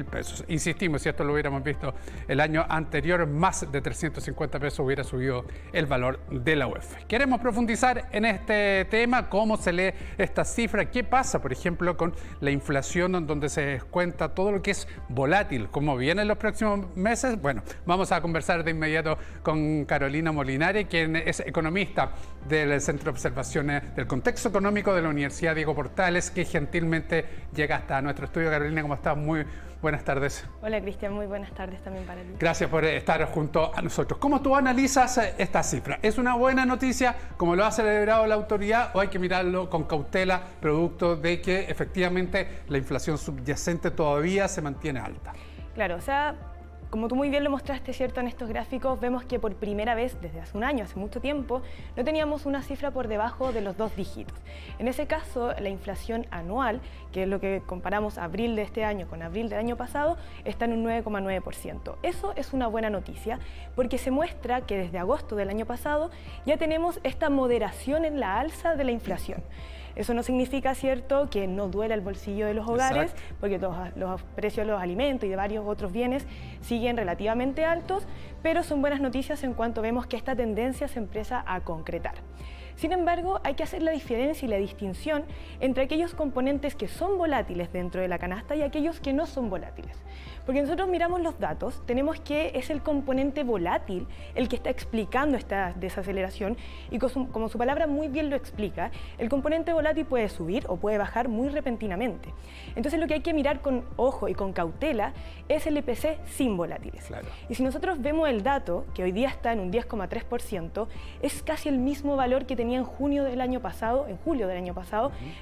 pesos. Insistimos, si esto lo hubiéramos visto el año anterior, más de 350 pesos hubiera subido el valor de la UEF. Queremos profundizar en este tema, cómo se lee esta cifra, qué pasa, por ejemplo, con la inflación, donde se descuenta todo lo que es volátil, cómo viene en los próximos meses. Bueno, vamos a conversar de inmediato con Carolina Molinari, quien es economista del Centro de Observaciones del Contexto Económico de la Universidad Diego Portales, que gentilmente llega hasta nuestro estudio. Carolina, ¿cómo estás? Muy buenas tardes. Hola Cristian, muy buenas tardes también para ti. Gracias por estar junto a nosotros. ¿Cómo tú analizas esta cifra? ¿Es una buena noticia, como lo ha celebrado la autoridad, o hay que mirarlo con cautela, producto de que efectivamente la inflación subyacente todavía se mantiene alta? Claro, o sea, como tú muy bien lo mostraste, ¿cierto? En estos gráficos vemos que por primera vez desde hace un año, hace mucho tiempo, no teníamos una cifra por debajo de los 2 dígitos. En ese caso, la inflación anual, que es lo que comparamos abril de este año con abril del año pasado, está en un 9,9%. Eso es una buena noticia porque se muestra que desde agosto del año pasado ya tenemos esta moderación en la alza de la inflación. Eso no significa, ¿cierto?, que no duela el bolsillo de los hogares, exacto, porque los precios de los alimentos y de varios otros bienes siguen relativamente altos, pero son buenas noticias en cuanto vemos que esta tendencia se empieza a concretar. Sin embargo, hay que hacer la diferencia y la distinción entre aquellos componentes que son volátiles dentro de la canasta y aquellos que no son volátiles. Porque nosotros miramos los datos, tenemos que es el componente volátil el que está explicando esta desaceleración y como su palabra muy bien lo explica, el componente volátil puede subir o puede bajar muy repentinamente. Entonces lo que hay que mirar con ojo y con cautela es el IPC sin volátiles. Claro. Y si nosotros vemos el dato, que hoy día está en un 10,3%, es casi el mismo valor que tenía en julio del año pasado,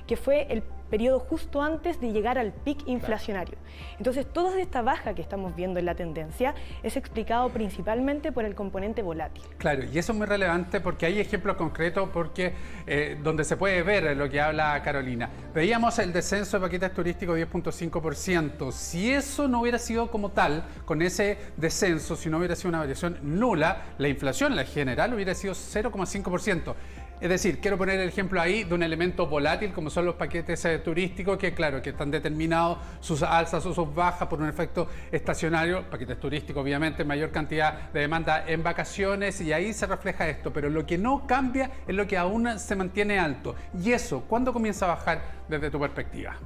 que fue el periodo justo antes de llegar al pic inflacionario. Entonces, toda esta baja que estamos viendo en la tendencia es explicado principalmente por el componente volátil. Claro, y eso es muy relevante porque hay ejemplos concretos donde se puede ver lo que habla Carolina. Veíamos el descenso de paquetes turísticos 10,5%. Si eso no hubiera sido como tal, con ese descenso, si no hubiera sido una variación nula, la inflación, la general, hubiera sido 0,5%. Es decir, quiero poner el ejemplo ahí de un elemento volátil como son los paquetes turísticos, que claro, que están determinados sus alzas o sus bajas por un efecto estacionario, paquetes turísticos obviamente, mayor cantidad de demanda en vacaciones, y ahí se refleja esto, pero lo que no cambia es lo que aún se mantiene alto. Y eso, ¿cuándo comienza a bajar desde tu perspectiva?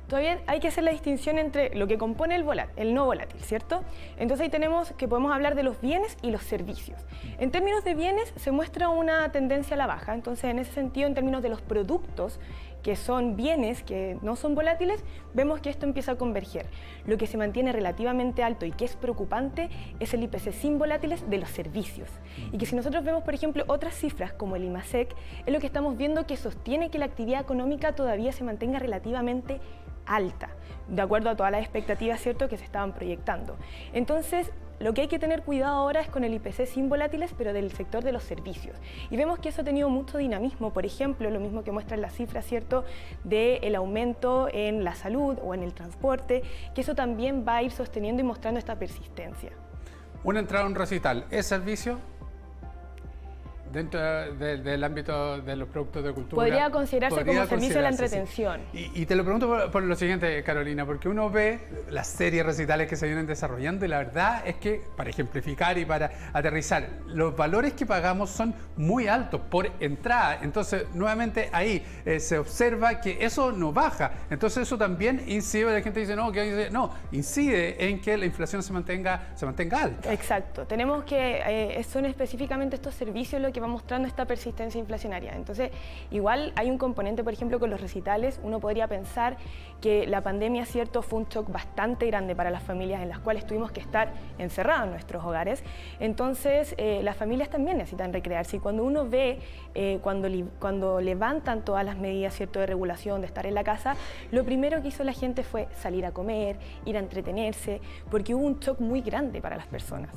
Todavía hay que hacer la distinción entre lo que compone el no volátil, ¿cierto? Entonces ahí tenemos que podemos hablar de los bienes y los servicios. En términos de bienes se muestra una tendencia a la baja, entonces en ese sentido, en términos de los productos, que son bienes que no son volátiles, vemos que esto empieza a converger. Lo que se mantiene relativamente alto y que es preocupante es el IPC sin volátiles de los servicios. Y que si nosotros vemos, por ejemplo, otras cifras como el IMASEC, es lo que estamos viendo que sostiene que la actividad económica todavía se mantenga relativamente alta, de acuerdo a todas las expectativas, ¿cierto?, que se estaban proyectando. Entonces, lo que hay que tener cuidado ahora es con el IPC sin volátiles, pero del sector de los servicios. Y vemos que eso ha tenido mucho dinamismo, por ejemplo, lo mismo que muestran las cifras, ¿cierto?, del aumento en la salud o en el transporte, que eso también va a ir sosteniendo y mostrando esta persistencia. Una entrada a un recital, ¿es servicio? Dentro del ámbito de los productos de cultura. Podría considerarse como servicio de la entretención. Sí. Y te lo pregunto por lo siguiente, Carolina, porque uno ve las series recitales que se vienen desarrollando y la verdad es que, para ejemplificar y para aterrizar, los valores que pagamos son muy altos por entrada. Entonces, nuevamente ahí se observa que eso no baja. Entonces, eso también incide, la gente dice, no, incide en que la inflación se mantenga alta. Exacto. Tenemos que, son específicamente estos servicios lo que va mostrando esta persistencia inflacionaria. Entonces, igual hay un componente, por ejemplo, con los recitales. Uno podría pensar que la pandemia, cierto, fue un shock bastante grande para las familias en las cuales tuvimos que estar encerrados en nuestros hogares. Entonces, las familias también necesitan recrearse. Y cuando uno ve, cuando levantan todas las medidas, cierto, de regulación, de estar en la casa, lo primero que hizo la gente fue salir a comer, ir a entretenerse, porque hubo un shock muy grande para las personas.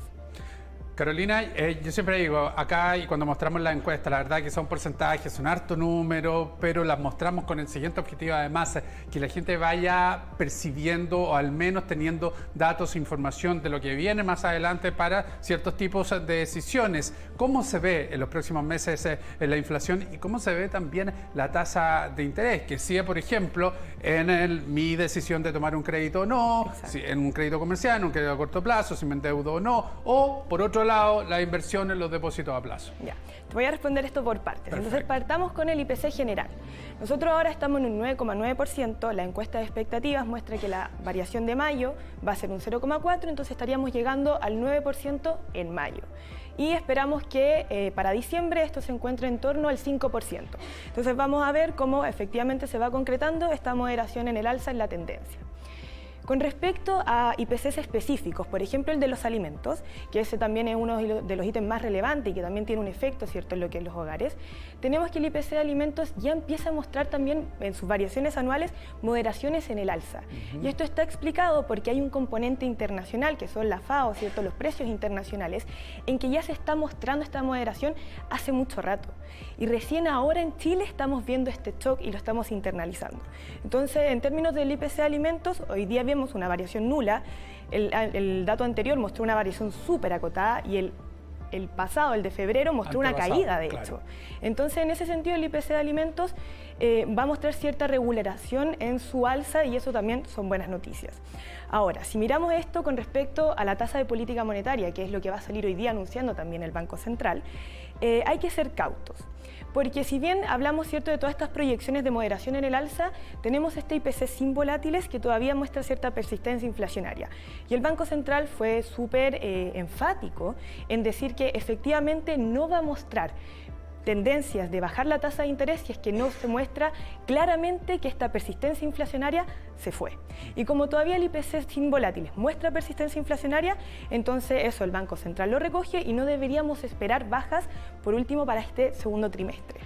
Carolina, yo siempre digo, acá y cuando mostramos la encuesta, la verdad que son porcentajes, son harto número, pero las mostramos con el siguiente objetivo además, que la gente vaya percibiendo o al menos teniendo datos, información de lo que viene más adelante para ciertos tipos de decisiones. ¿Cómo se ve en los próximos meses la inflación y cómo se ve también la tasa de interés? Que sigue, por ejemplo, en mi decisión de tomar un crédito o no, si en un crédito comercial, en un crédito a corto plazo, si me endeudo o no, o por otro lado, la inversión en los depósitos a plazo. Ya, te voy a responder esto por partes. Perfecto. Entonces partamos con el IPC general. Nosotros ahora estamos en un 9,9%, la encuesta de expectativas muestra que la variación de mayo va a ser un 0,4%, entonces estaríamos llegando al 9% en mayo. Y esperamos que para diciembre esto se encuentre en torno al 5%. Entonces vamos a ver cómo efectivamente se va concretando esta moderación en el alza en la tendencia. Con respecto a IPCs específicos, por ejemplo el de los alimentos, que ese también es uno de los ítems más relevantes y que también tiene un efecto, ¿cierto?, en lo que es los hogares, tenemos que el IPC de alimentos ya empieza a mostrar también en sus variaciones anuales moderaciones en el alza. Y esto está explicado porque hay un componente internacional, que son la FAO, ¿cierto?, los precios internacionales, en que ya se está mostrando esta moderación hace mucho rato. Y recién ahora en Chile estamos viendo este shock y lo estamos internalizando. Entonces, en términos del IPC de alimentos, hoy día vemos una variación nula. El dato anterior mostró una variación súper acotada y el pasado, el de febrero, mostró una caída, de hecho. Entonces, en ese sentido, el IPC de alimentos va a mostrar cierta regulación en su alza y eso también son buenas noticias. Ahora, si miramos esto con respecto a la tasa de política monetaria, que es lo que va a salir hoy día anunciando también el Banco Central, hay que ser cautos. Porque si bien hablamos, ¿cierto?, de todas estas proyecciones de moderación en el alza, tenemos este IPC sin volátiles que todavía muestra cierta persistencia inflacionaria. Y el Banco Central fue súper enfático en decir que efectivamente no va a mostrar tendencias de bajar la tasa de interés si es que no se muestra claramente que esta persistencia inflacionaria se fue. Y como todavía el IPC sin volátiles muestra persistencia inflacionaria, entonces eso el Banco Central lo recoge y no deberíamos esperar bajas, por último, para este segundo trimestre.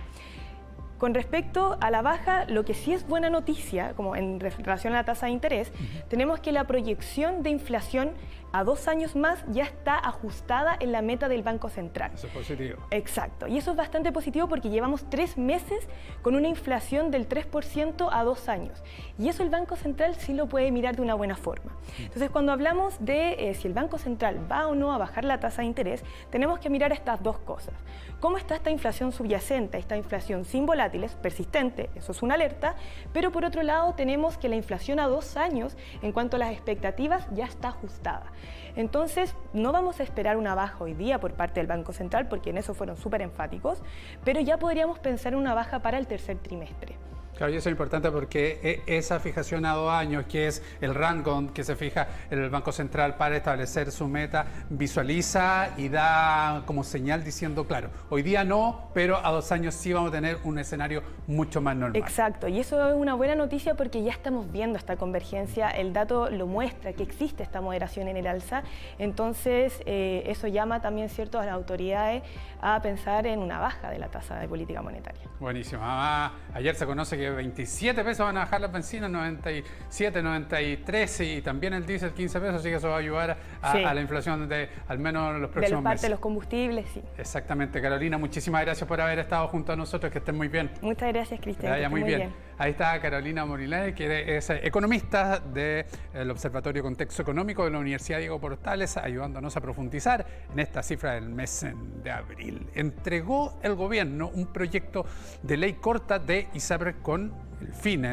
Con respecto a la baja, lo que sí es buena noticia, como en relación a la tasa de interés, tenemos que la proyección de inflación a 2 años más ya está ajustada en la meta del Banco Central. Eso es positivo. Exacto, y eso es bastante positivo porque llevamos 3 meses con una inflación del 3% a 2 años. Y eso el Banco Central sí lo puede mirar de una buena forma. Entonces, cuando hablamos de si el Banco Central va o no a bajar la tasa de interés, tenemos que mirar estas dos cosas. ¿Cómo está esta inflación subyacente, esta inflación sin volátiles, persistente? Eso es una alerta, pero por otro lado tenemos que la inflación a 2 años, en cuanto a las expectativas, ya está ajustada. Entonces, no vamos a esperar una baja hoy día por parte del Banco Central, porque en eso fueron súper enfáticos, pero ya podríamos pensar en una baja para el tercer trimestre. Claro, y eso es importante porque esa fijación a 2 años, que es el rango que se fija el Banco Central para establecer su meta, visualiza y da como señal diciendo, claro, hoy día no, pero a 2 años sí vamos a tener un escenario mucho más normal. Exacto, y eso es una buena noticia porque ya estamos viendo esta convergencia, el dato lo muestra que existe esta moderación en el alza, entonces eso llama también, ¿cierto?, a las autoridades a pensar en una baja de la tasa de política monetaria. Buenísimo. Ayer se conoce que 27 pesos van a bajar las bencinas, 97, 93 y también el diésel 15 pesos, así que eso va a ayudar a la inflación de al menos los próximos meses. De los combustibles, sí. Exactamente. Carolina, muchísimas gracias por haber estado junto a nosotros, que estén muy bien. Muchas gracias, Cristian. Que vaya muy bien. Ahí está Carolina Morilay, que es economista del Observatorio Contexto Económico de la Universidad Diego Portales, ayudándonos a profundizar en esta cifra del mes de abril. Entregó el gobierno un proyecto de ley corta de ISAPRES con el fin de